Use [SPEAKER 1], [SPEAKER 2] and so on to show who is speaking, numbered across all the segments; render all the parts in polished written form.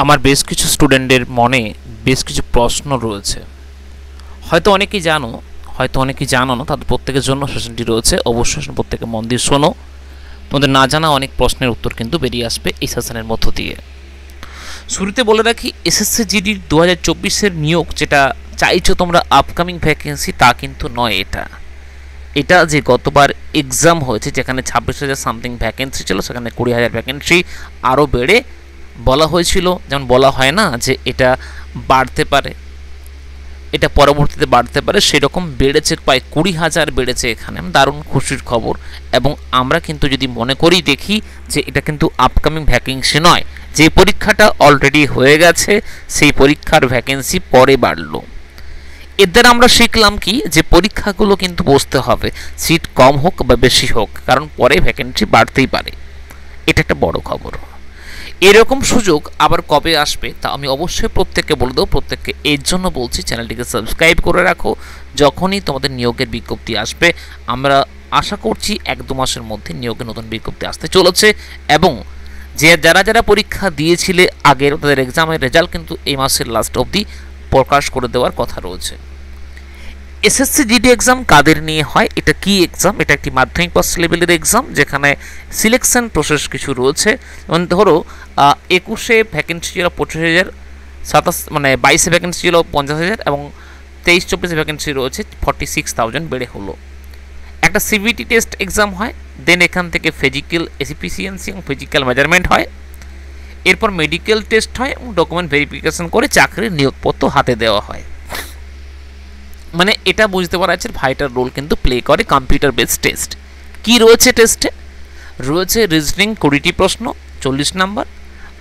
[SPEAKER 1] আমার বেশ কিছু স্টুডেন্টদের মনে বেশ কিছু প্রশ্ন রয়েছে। হয়তো অনেকেই জানো, হয়তো অনেকেই জানো না। তাদের প্রত্যেকের জন্য সেশনটি রয়েছে। অবশ্যই প্রত্যেকে মন দিয়ে শোনো। তোমাদের না জানা অনেক প্রশ্নের উত্তর কিন্তু বেরিয়ে আসবে এই সেশনের মধ্য দিয়ে। শুরুতে বলে রাখি, এসএসসি জিডির 2024-এর নিয়োগ যেটা চাইছো তোমরা আপকামিং ভ্যাকেন্সি, তা কিন্তু নয়। এটা যে গতবার এক্সাম হয়েছে যেখানে 26,000 সামথিং ভ্যাকেন্সি ছিল, সেখানে 20,000 ভ্যাকেন্সি আরও বেড়ে বলা হয়েছিল। যেমন বলা হয় না যে এটা বাড়তে পারে, এটা পরবর্তীতে বাড়তে পারে, সেরকম বেড়েছে, প্রায় 20,000 বেড়েছে। এখানে দারুণ খুশির খবর। এবং আমরা কিন্তু যদি মনে করি দেখি যে এটা কিন্তু আপকামিং ভ্যাকেন্সি নয়, যে পরীক্ষাটা অলরেডি হয়ে গেছে সেই পরীক্ষার ভ্যাকেন্সি পরে বাড়লো। এর দ্বারা আমরা শিখলাম কি, যে পরীক্ষাগুলো কিন্তু বসতে হবে, সিট কম হোক বা বেশি হোক, কারণ পরে ভ্যাকেন্সি বাড়তেই পারে। এটা একটা বড় খবর। এরকম সুযোগ আবার কবে আসবে তা আমি অবশ্যই প্রত্যেককে বলে দেবো। প্রত্যেককে এর জন্য বলছি, চ্যানেলটিকে সাবস্ক্রাইব করে রাখো। যখনই তোমাদের নিয়োগের বিজ্ঞপ্তি আসবে, আমরা আশা করছি 1-2 মাসের মধ্যে নিয়োগের নতুন বিজ্ঞপ্তি আসতে চলেছে। এবং যারা পরীক্ষা দিয়েছিলে আগের, তাদের এক্সামের রেজাল্ট কিন্তু এই মাসের লাস্ট অবধি প্রকাশ করে দেওয়ার কথা রয়েছে। এসএসসি জিডি এক্সাম কাদের নিয়ে হয়, এটা কি এক্সাম? এটা একটি মাধ্যমিক পাস লেভেলের এক্সাম, যেখানে সিলেকশন প্রসেস কিছু রয়েছে। যেমন ধরো 21-এ ভ্যাকেন্সি ছিল 25,000, 22-এ ভ্যাকেন্সি ছিল 50,000 এবং 23-24-এ ভ্যাকেন্সি রয়েছে 46,000 বেড়ে হলো। একটা সিবিটি টেস্ট এক্সাম হয়, দেন এখান থেকে ফিজিক্যাল এফিসিয়েন্সি এবং ফিজিক্যাল মেজারমেন্ট হয়। এরপর মেডিকেল টেস্ট হয় এবং ডকুমেন্ট ভেরিফিকেশন করে চাকরির নিয়োগপত্র হাতে দেওয়া হয়। মানে এটা বুঝতে পারা যাচ্ছে ভাইটাল রোল কিন্তু প্লে করে কম্পিউটার বেসড টেস্ট। কি রয়েছে টেস্টে? রয়েছে রিজনিং 20টি প্রশ্ন 40 নাম্বার,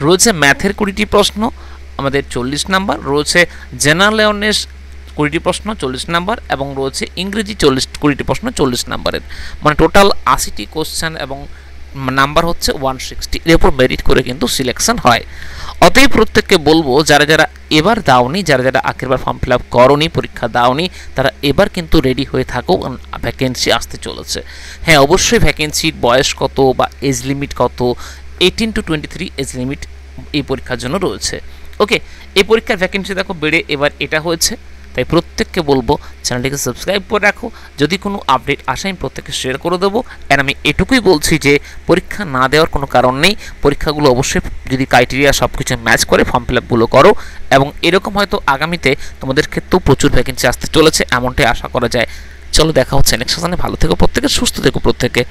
[SPEAKER 1] রয়েছে ম্যাথের 20টি প্রশ্ন আমাদের 40 নাম্বার, রয়েছে জেনারেল অ্যাওয়ারনেস 20টি প্রশ্ন 40 নাম্বার, এবং রয়েছে ইংরেজি 20টি প্রশ্ন 40 নাম্বারের। মানে টোটাল 80টি কোশ্চেন এবং নাম্বার হচ্ছে 160। এর উপর মেরিট করে কিন্তু সিলেকশন হয়। অতএব প্রত্যেককে বলবো, যারা এবার দাওনি, যারা আগেরবার ফর্ম ফিল আপ করোনি, পরীক্ষা দাওনি, তারা এবার কিন্তু রেডি হয়ে থাকো, ভ্যাকেন্সি আসতে চলেছে। হ্যাঁ, অবশ্যই ভ্যাকেন্সির বয়স কত বা এজ লিমিট কত, 18 to 23 এজ লিমিট এই পরীক্ষার জন্য রয়েছে। ওকে, এই পরীক্ষার ভ্যাকেন্সি দেখো বেড়ে এবার এটা হয়েছে। তাই প্রত্যেককে বলবো চ্যানেলটিকে সাবস্ক্রাইব করে রাখো। যদি কোনো আপডেট আসে আমি প্রত্যেককে শেয়ার করে দেবো। আর আমি এটুকুই বলছি যে পরীক্ষা না দেওয়ার কোনো কারণ নেই। পরীক্ষাগুলো অবশ্যই যদি ক্রাইটেরিয়া সব কিছু ম্যাচ করে ফর্ম ফিল আপগুলো করো, এবং এরকম হয়তো আগামীতে তোমাদের ক্ষেত্রেও প্রচুর ভ্যাকেন্সি আসতে চলেছে, এমনটাই আশা করা যায়। চলো, দেখা হচ্ছে নেক্সট সেশনে। ভালো থেকো প্রত্যেকে, সুস্থ থেকো প্রত্যেকে।